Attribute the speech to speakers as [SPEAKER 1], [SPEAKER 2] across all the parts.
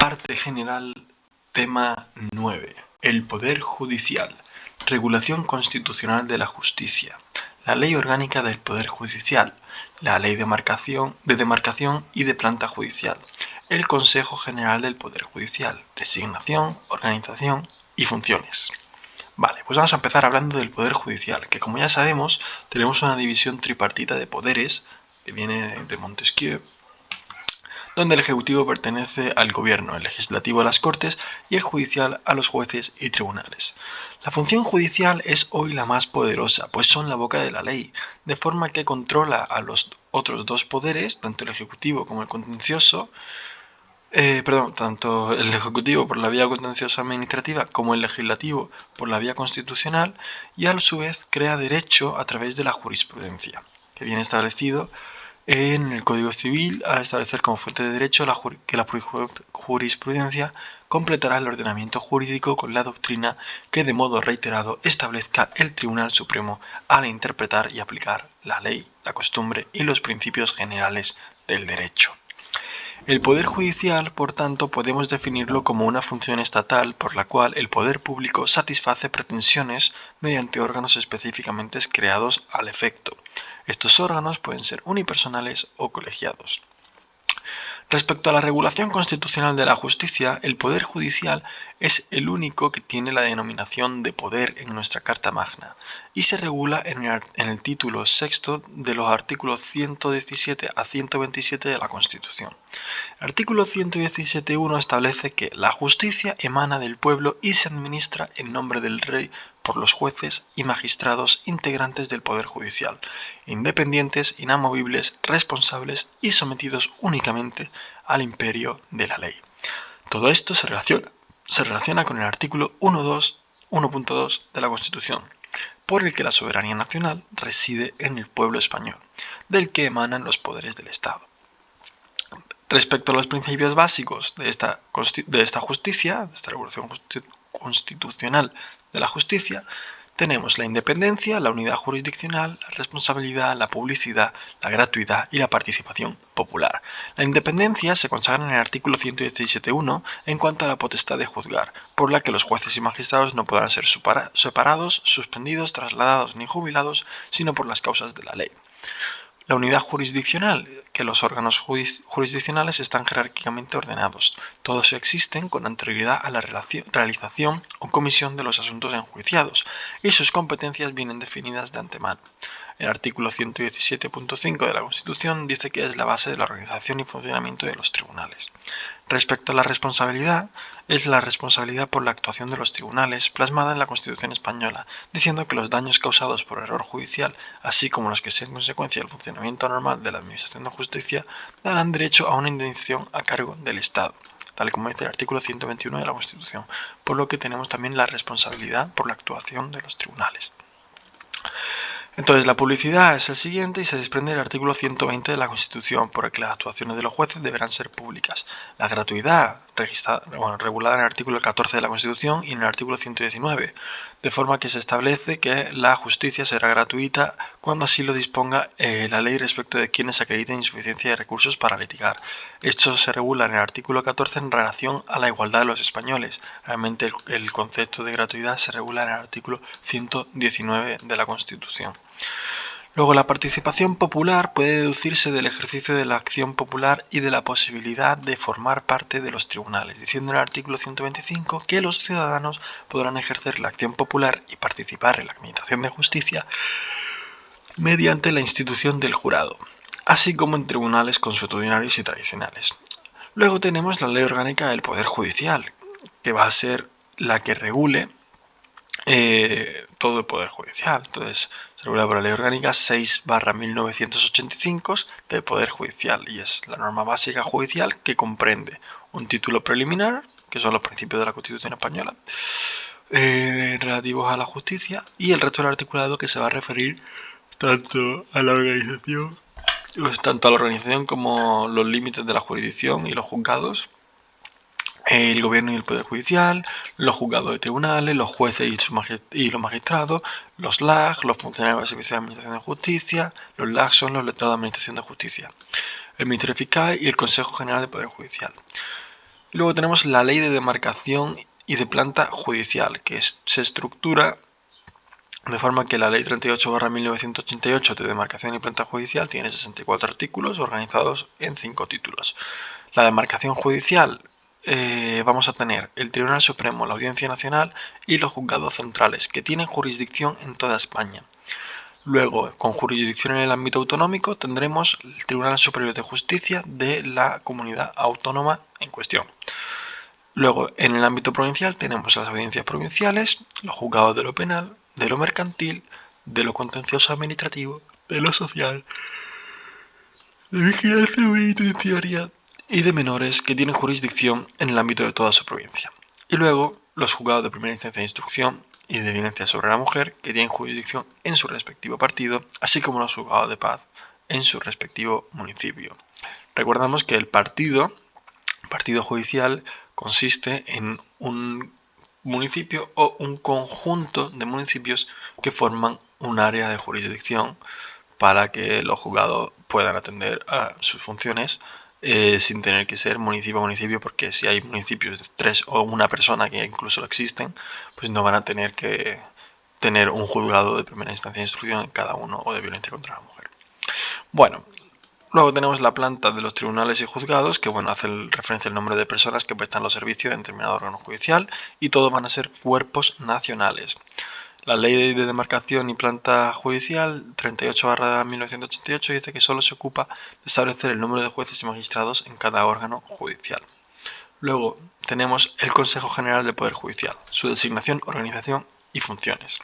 [SPEAKER 1] Parte general, tema 9. El Poder Judicial. Regulación constitucional de la justicia. La Ley Orgánica del Poder Judicial. La Ley de demarcación y de planta judicial. El Consejo General del Poder Judicial. Designación, organización y funciones. Vale, pues vamos a empezar hablando del Poder Judicial, que como ya sabemos, tenemos una división tripartita de poderes, que viene de Montesquieu, donde el Ejecutivo pertenece al Gobierno, el Legislativo a las Cortes y el Judicial a los jueces y tribunales. La función judicial es hoy la más poderosa, pues son la boca de la ley, de forma que controla a los otros dos poderes, tanto el Ejecutivo como el contencioso, tanto el Ejecutivo por la vía contenciosa administrativa como el Legislativo por la vía constitucional, y a su vez crea derecho a través de la jurisprudencia, que viene establecido en el Código Civil al establecer como fuente de derecho que la jurisprudencia completará el ordenamiento jurídico con la doctrina que de modo reiterado establezca el Tribunal Supremo al interpretar y aplicar la ley, la costumbre y los principios generales del derecho. El Poder Judicial, por tanto, podemos definirlo como una función estatal por la cual el poder público satisface pretensiones mediante órganos específicamente creados al efecto. Estos órganos pueden ser unipersonales o colegiados. Respecto a la regulación constitucional de la justicia, el Poder Judicial es el único que tiene la denominación de poder en nuestra Carta Magna y se regula en el título sexto de los artículos 117 a 127 de la Constitución. El artículo 117.1 establece que la justicia emana del pueblo y se administra en nombre del rey por los jueces y magistrados integrantes del Poder Judicial, independientes, inamovibles, responsables y sometidos únicamente al imperio de la ley. Todo esto se relaciona con el artículo 1.2 de la Constitución, por el que la soberanía nacional reside en el pueblo español, del que emanan los poderes del Estado. Respecto a los principios básicos de esta justicia, de esta regulación constitucional de la justicia, tenemos la independencia, la unidad jurisdiccional, la responsabilidad, la publicidad, la gratuidad y la participación popular. La independencia se consagra en el artículo 117.1 en cuanto a la potestad de juzgar, por la que los jueces y magistrados no podrán ser separados, suspendidos, trasladados ni jubilados, sino por las causas de la ley. La unidad jurisdiccional, que los órganos jurisdiccionales están jerárquicamente ordenados. Todos existen con anterioridad a la realización o comisión de los asuntos enjuiciados, y sus competencias vienen definidas de antemano. El artículo 117.5 de la Constitución dice que es la base de la organización y funcionamiento de los tribunales. Respecto a la responsabilidad, es la responsabilidad por la actuación de los tribunales plasmada en la Constitución española, diciendo que los daños causados por error judicial, así como los que sean consecuencia del funcionamiento normal de la Administración de Justicia, darán derecho a una indemnización a cargo del Estado, tal como dice el artículo 121 de la Constitución, por lo que tenemos también la responsabilidad por la actuación de los tribunales. Entonces, la publicidad es el siguiente y se desprende del artículo 120 de la Constitución, por el que las actuaciones de los jueces deberán ser públicas. La gratuidad, regulada en el artículo 14 de la Constitución y en el artículo 119, de forma que se establece que la justicia será gratuita cuando así lo disponga la ley respecto de quienes acrediten insuficiencia de recursos para litigar. Esto se regula en el artículo 14 en relación a la igualdad de los españoles. Realmente el concepto de gratuidad se regula en el artículo 119 de la Constitución. Luego, la participación popular puede deducirse del ejercicio de la acción popular y de la posibilidad de formar parte de los tribunales, diciendo en el artículo 125 que los ciudadanos podrán ejercer la acción popular y participar en la administración de justicia mediante la institución del jurado, así como en tribunales consuetudinarios y tradicionales. Luego tenemos la Ley Orgánica del Poder Judicial, que va a ser la que regule todo el Poder Judicial. Entonces, se regula por la Ley Orgánica 6/1985 del Poder Judicial, y es la norma básica judicial que comprende un título preliminar, que son los principios de la Constitución española, relativos a la justicia, y el resto del articulado que se va a referir tanto a la organización como los límites de la jurisdicción y los juzgados, el gobierno y el poder judicial, los juzgados de tribunales, los jueces y los magistrados, los LAG, los funcionarios del Servicio de Administración de Justicia. Los LAG son los letrados de Administración de Justicia, el Ministerio Fiscal y el Consejo General del Poder Judicial. Y luego tenemos la ley de demarcación y de planta judicial, que se estructura de forma que la ley 38/1988 de demarcación y planta judicial tiene 64 artículos organizados en 5 títulos. La demarcación judicial, vamos a tener el Tribunal Supremo, la Audiencia Nacional y los juzgados centrales, que tienen jurisdicción en toda España. Luego, con jurisdicción en el ámbito autonómico, tendremos el Tribunal Superior de Justicia de la comunidad autónoma en cuestión. Luego, en el ámbito provincial tenemos las audiencias provinciales, los juzgados de lo penal, de lo mercantil, de lo contencioso administrativo, de lo social, de vigilancia penitenciaria y de menores que tienen jurisdicción en el ámbito de toda su provincia. Y luego, los juzgados de primera instancia de instrucción y de violencia sobre la mujer que tienen jurisdicción en su respectivo partido, así como los juzgados de paz en su respectivo municipio. Recordamos que el partido judicial consiste en un municipio o un conjunto de municipios que forman un área de jurisdicción para que los juzgados puedan atender a sus funciones sin tener que ser municipio a municipio, porque si hay municipios de 3 o una persona, que incluso existen, pues no van a tener que tener un juzgado de primera instancia de instrucción en cada uno o de violencia contra la mujer. Bueno, luego tenemos la planta de los tribunales y juzgados, que hace referencia al número de personas que prestan los servicios en determinado órgano judicial, y todos van a ser cuerpos nacionales. La ley de demarcación y planta judicial 38/1988 dice que solo se ocupa de establecer el número de jueces y magistrados en cada órgano judicial. Luego tenemos el Consejo General del Poder Judicial, su designación, organización y funciones.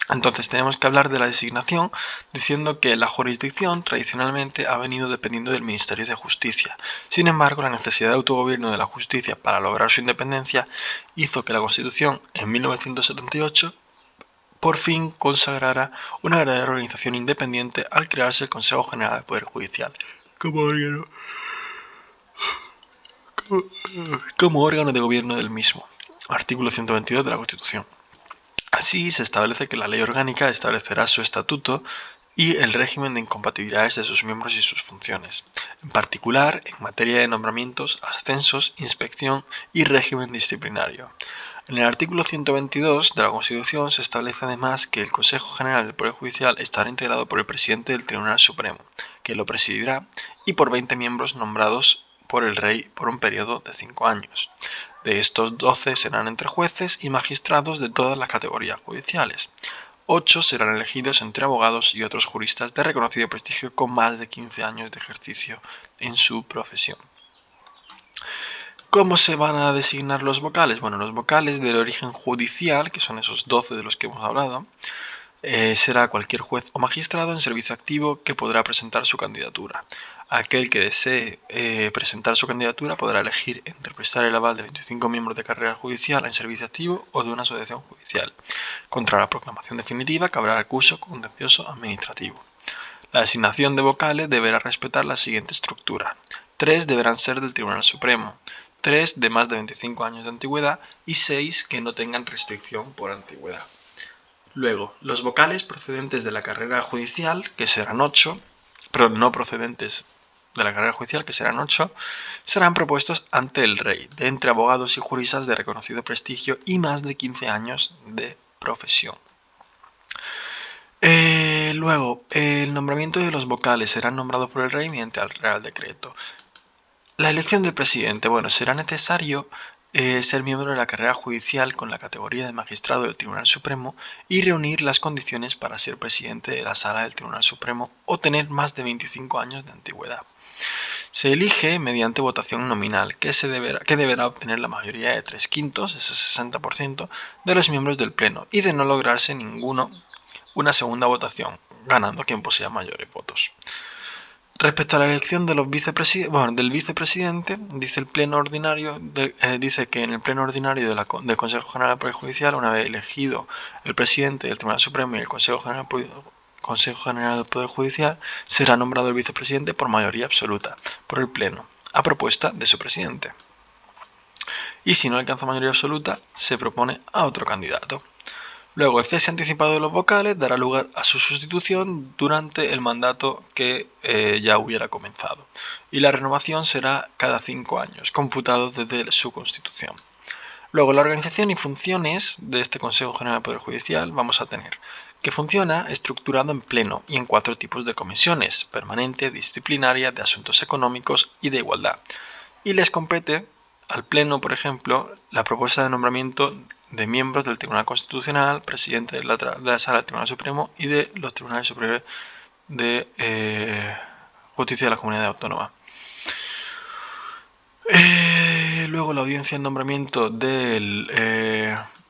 [SPEAKER 1] Entonces tenemos que hablar de la designación diciendo que la jurisdicción tradicionalmente ha venido dependiendo del Ministerio de Justicia. Sin embargo, la necesidad de autogobierno de la justicia para lograr su independencia hizo que la Constitución en 1978 por fin consagrara una verdadera organización independiente al crearse el Consejo General del Poder Judicial como órgano de gobierno del mismo. Artículo 122 de la Constitución. Así se establece que la ley orgánica establecerá su estatuto y el régimen de incompatibilidades de sus miembros y sus funciones, en particular en materia de nombramientos, ascensos, inspección y régimen disciplinario. En el artículo 122 de la Constitución se establece además que el Consejo General del Poder Judicial estará integrado por el presidente del Tribunal Supremo, que lo presidirá, y por 20 miembros nombrados por el Rey por un periodo de 5 años. De estos 12 serán entre jueces y magistrados de todas las categorías judiciales. 8 serán elegidos entre abogados y otros juristas de reconocido prestigio con más de 15 años de ejercicio en su profesión. ¿Cómo se van a designar los vocales? Bueno, los vocales del origen judicial, que son esos 12 de los que hemos hablado, será cualquier juez o magistrado en servicio activo que podrá presentar su candidatura. Aquel que desee presentar su candidatura podrá elegir entre prestar el aval de 25 miembros de carrera judicial en servicio activo o de una asociación judicial. Contra la proclamación definitiva cabrá recurso contencioso administrativo. La designación de vocales deberá respetar la siguiente estructura. 3 deberán ser del Tribunal Supremo, 3 de más de 25 años de antigüedad y 6 que no tengan restricción por antigüedad. Luego, los vocales procedentes de la carrera judicial, que serán 8, pero no procedentes de la carrera judicial, que serán 8, serán propuestos ante el Rey, de entre abogados y juristas de reconocido prestigio y más de 15 años de profesión. Luego, el nombramiento de los vocales serán nombrados por el Rey mediante el Real Decreto. La elección del presidente, será necesario ser miembro de la carrera judicial con la categoría de magistrado del Tribunal Supremo y reunir las condiciones para ser presidente de la Sala del Tribunal Supremo o tener más de 25 años de antigüedad. Se elige mediante votación nominal, que deberá obtener la mayoría de 3/5, ese 60%, de los miembros del Pleno, y de no lograrse una segunda votación, ganando quien posea mayores votos. Respecto a la elección de los del vicepresidente, dice que en el pleno ordinario del Consejo General del Poder Judicial, una vez elegido el presidente del Tribunal Supremo y el Consejo General del Poder Judicial, será nombrado el vicepresidente por mayoría absoluta por el pleno, a propuesta de su presidente. Y si no alcanza mayoría absoluta, se propone a otro candidato. Luego, el cese anticipado de los vocales dará lugar a su sustitución durante el mandato que ya hubiera comenzado. Y la renovación será cada 5 años, computados desde su constitución. Luego, la organización y funciones de este Consejo General del Poder Judicial vamos a tener que funciona estructurado en pleno y en 4 tipos de comisiones: permanente, disciplinaria, de asuntos económicos y de igualdad. Y les compete al Pleno, por ejemplo, la propuesta de nombramiento de miembros del Tribunal Constitucional, presidente de la Sala del Tribunal Supremo y de los Tribunales Superiores de Justicia de la Comunidad Autónoma. Luego la audiencia en nombramiento del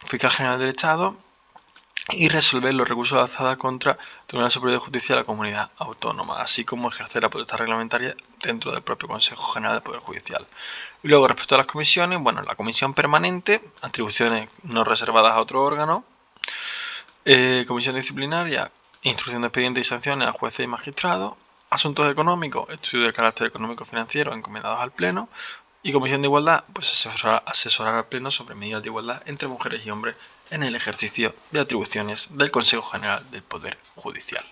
[SPEAKER 1] Fiscal General del Estado y resolver los recursos de alzada contra el Tribunal Superior de Justicia de la Comunidad Autónoma, así como ejercer la potestad reglamentaria dentro del propio Consejo General del Poder Judicial. Y luego, respecto a las comisiones, bueno, la comisión permanente, atribuciones no reservadas a otro órgano, comisión disciplinaria, instrucción de expedientes y sanciones a jueces y magistrados, asuntos económicos, estudios de carácter económico-financiero encomendados al Pleno, y comisión de igualdad, pues asesorar al Pleno sobre medidas de igualdad entre mujeres y hombres en el ejercicio de atribuciones del Consejo General del Poder Judicial.